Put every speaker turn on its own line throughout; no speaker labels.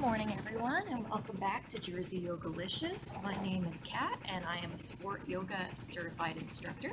morning, everyone, and welcome back to Jersey Yogalicious. My name is Kat, and I am a sport yoga certified instructor.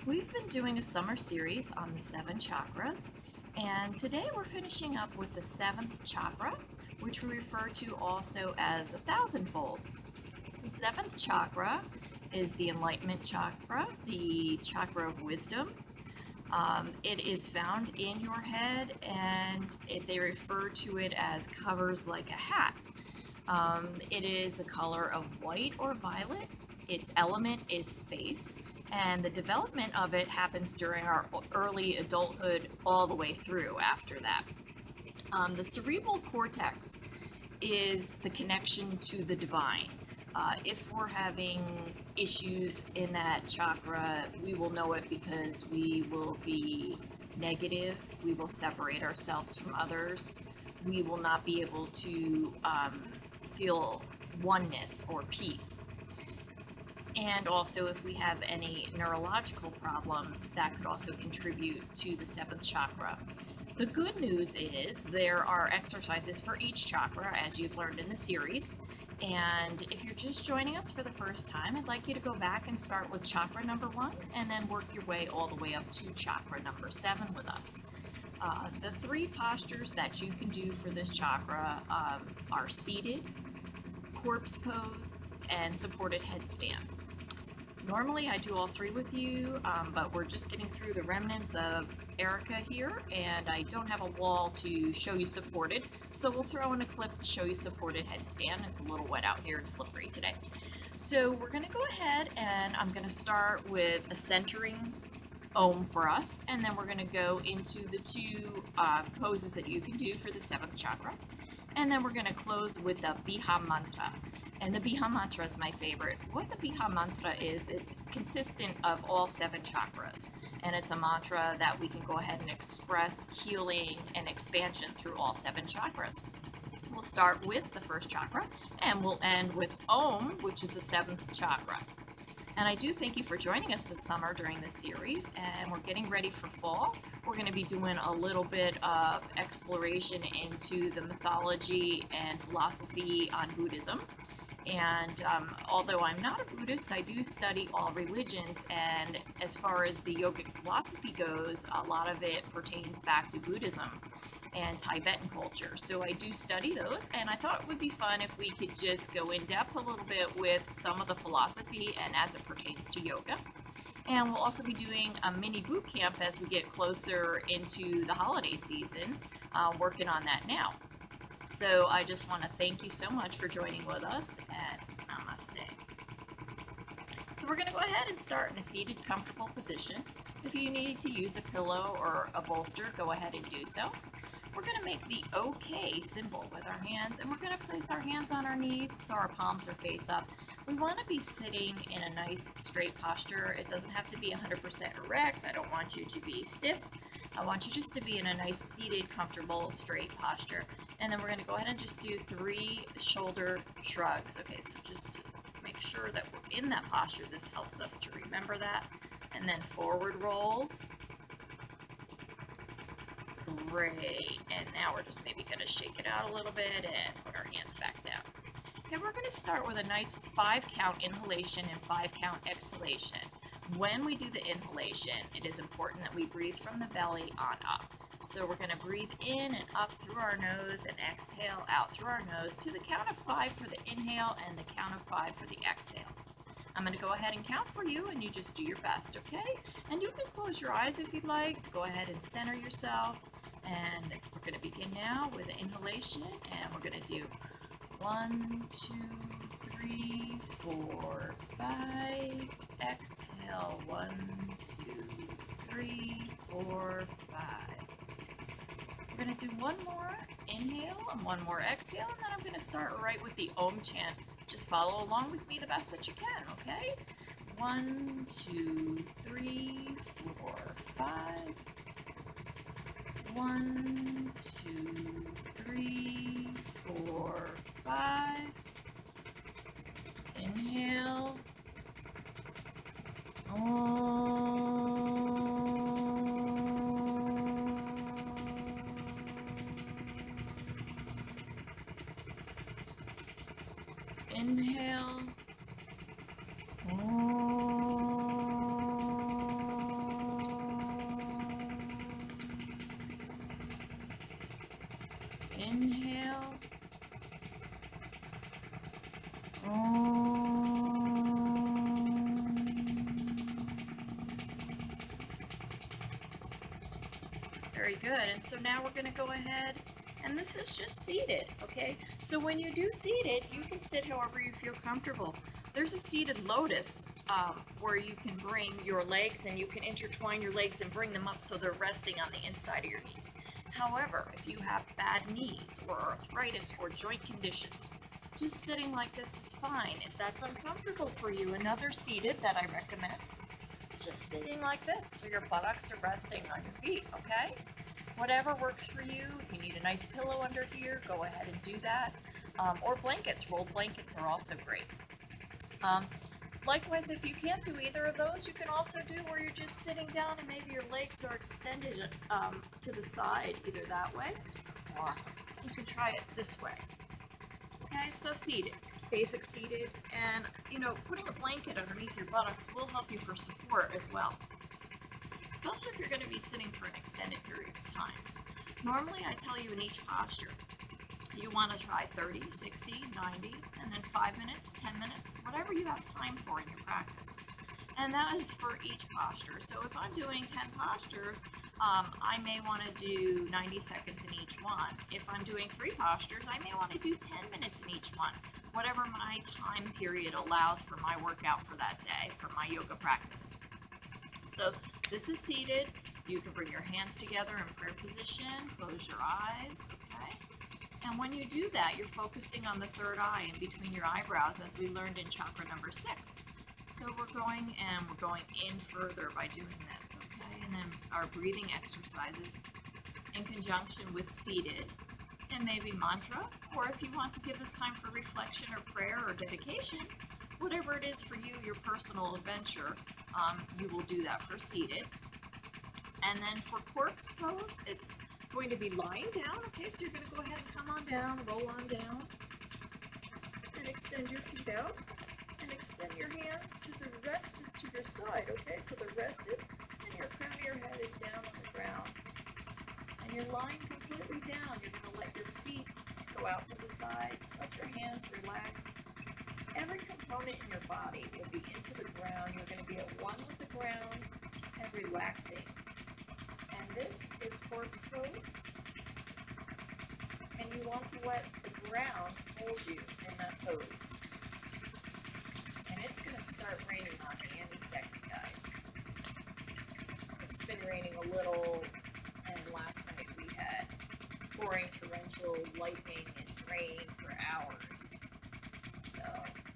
We've been doing a summer series on the 7 chakras, and today we're finishing up with the 7th chakra, which we refer to also as a thousandfold. The 7th chakra is the enlightenment chakra, the chakra of wisdom. It is found in your head, and they refer to it as covers like a hat. It is a color of white or violet. Its element is space, and the development of it happens during our early adulthood all the way through after that. The cerebral cortex is the connection to the divine. If we're having issues in that chakra, we will know it because we will be negative, we will separate ourselves from others, we will not be able to feel oneness or peace. And also if we have any neurological problems, that could also contribute to the 7th chakra. The good news is there are exercises for each chakra, as you've learned in the series. And if you're just joining us for the first time, I'd like you to go back and start with chakra number 1 and then work your way all the way up to chakra number 7 with us. The 3 postures that you can do for this chakra are seated, corpse pose, and supported headstand. Normally I do all 3 with you, but we're just getting through the remnants of Erica here, and I don't have a wall to show you supported, so we'll throw in a clip to show you supported headstand. It's a little wet out here and slippery today. So we're going to go ahead and I'm going to start with a centering Om for us, and then we're going to go into the 2 poses that you can do for the 7th chakra, and then we're going to close with the Biha mantra. And the Biha mantra is my favorite. What the Biha mantra is, it's consistent of all 7 chakras. And it's a mantra that we can go ahead and express healing and expansion through all 7 chakras. We'll start with the 1st chakra, and we'll end with Om, which is the 7th chakra. And I do thank you for joining us this summer during this series, and we're getting ready for fall. We're going to be doing a little bit of exploration into the mythology and philosophy on Buddhism. And although I'm not a Buddhist, I do study all religions, and as far as the yogic philosophy goes, a lot of it pertains back to Buddhism and Tibetan culture. So I do study those, and I thought it would be fun if we could just go in depth a little bit with some of the philosophy and as it pertains to yoga. And we'll also be doing a mini boot camp as we get closer into the holiday season, working on that now. So I just want to thank you so much for joining with us, and namaste. So we're going to go ahead and start in a seated, comfortable position. If you need to use a pillow or a bolster, go ahead and do so. We're going to make the OK symbol with our hands, and we're going to place our hands on our knees so our palms are face up. We want to be sitting in a nice straight posture. It doesn't have to be 100% erect. I don't want you to be stiff. I want you just to be in a nice seated, comfortable, straight posture. And then we're going to go ahead and just do 3 shoulder shrugs. Okay, so just to make sure that we're in that posture, this helps us to remember that. And then forward rolls. Great. And now we're just maybe going to shake it out a little bit and put our hands back down. Okay, we're going to start with a nice 5 count inhalation and 5 count exhalation. When we do the inhalation, it is important that we breathe from the belly on up. So we're going to breathe in and up through our nose and exhale out through our nose to the count of 5 for the inhale and the count of 5 for the exhale. I'm going to go ahead and count for you, and you just do your best, okay? And you can close your eyes if you'd like to go ahead and center yourself. And we're going to begin now with the inhalation, and we're going to do 1, 2, 3, 4, 5. Exhale, 1, 2, 3, 4, 5. We're going to do one more inhale and one more exhale, and then I'm going to start right with the Om chant. Just follow along with me the best that you can, okay? 1, 2, 3, 4, 5. 1, 2, 3, 4, 5. Inhale. Very good. And so now we're going to go ahead, and this is just seated, okay? So when you do seated, you can sit however you feel comfortable. There's a seated lotus where you can bring your legs and you can intertwine your legs and bring them up so they're resting on the inside of your knees. However, if you have bad knees or arthritis or joint conditions, just sitting like this is fine. If that's uncomfortable for you, another seated that I recommend is just sitting like this so your buttocks are resting on your feet, okay? Whatever works for you. If you need a nice pillow under here, go ahead and do that. Or blankets. Rolled blankets are also great. Likewise, if you can't do either of those, you can also do where you're just sitting down and maybe your legs are extended to the side, either that way, or you can try it this way. Okay, so seated, basic seated, and putting a blanket underneath your buttocks will help you for support as well, especially if you're going to be sitting for an extended period of time. Normally, I tell you in each posture, you want to try 30, 60, 90, and then 5 minutes, 10 minutes, whatever you have time for in your practice. And that is for each posture. So if I'm doing 10 postures, I may want to do 90 seconds in each one. If I'm doing 3 postures, I may want to do 10 minutes in each one, whatever my time period allows for my workout for that day, for my yoga practice. So this is seated. You can bring your hands together in prayer position, close your eyes, okay? And when you do that, you're focusing on the third eye in between your eyebrows, as we learned in chakra number 6. So we're going in further by doing this, okay? And then our breathing exercises in conjunction with seated, and maybe mantra, or if you want to give this time for reflection or prayer or dedication, whatever it is for you, your personal adventure, you will do that for seated. And then for corpse pose, it's going to be lying down, okay? So you're going to go ahead and come on down, roll on down, and extend your feet out, and extend your hands to the rest to your side, okay? So they're rested, and your crown of your head is down on the ground. And you're lying completely down. You're going to let your feet go out to the sides, let your hands relax. Every component in your body will be into the ground. You're going to be at one with the ground and relaxing. And this is corpse pose. And you want to let the ground hold you in that pose. And it's going to start raining on me any second, guys. It's been raining a little, and last night we had pouring torrential lightning and rain for hours. So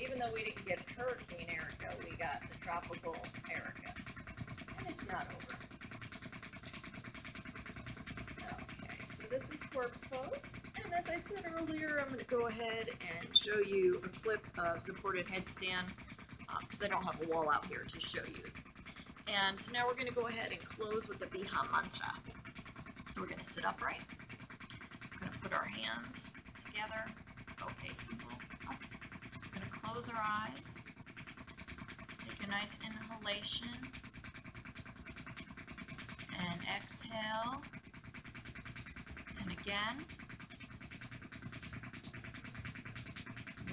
even though we didn't get Hurricane Erica, we got the tropical Erica. And it's not over. Okay, so this is corpse pose. And as I said earlier, I'm going to go ahead and show you a clip of supported headstand because I don't have a wall out here to show you. And so now we're going to go ahead and close with the Biha mantra. So we're going to sit upright. We're going to put our hands together. Okay, simple. We're going to close our eyes. Take a nice inhalation. And exhale. And again.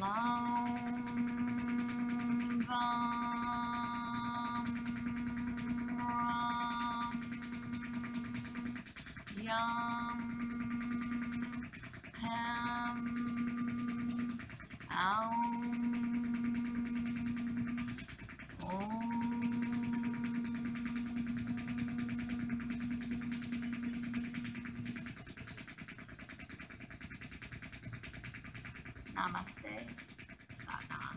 Long, Yam, Ham, Aum, Om. Namaste, Satnam.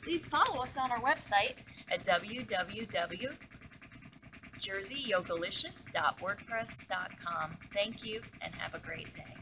Please follow us on our website at www.jerseyyogalicious.wordpress.com. Thank you and have a great day.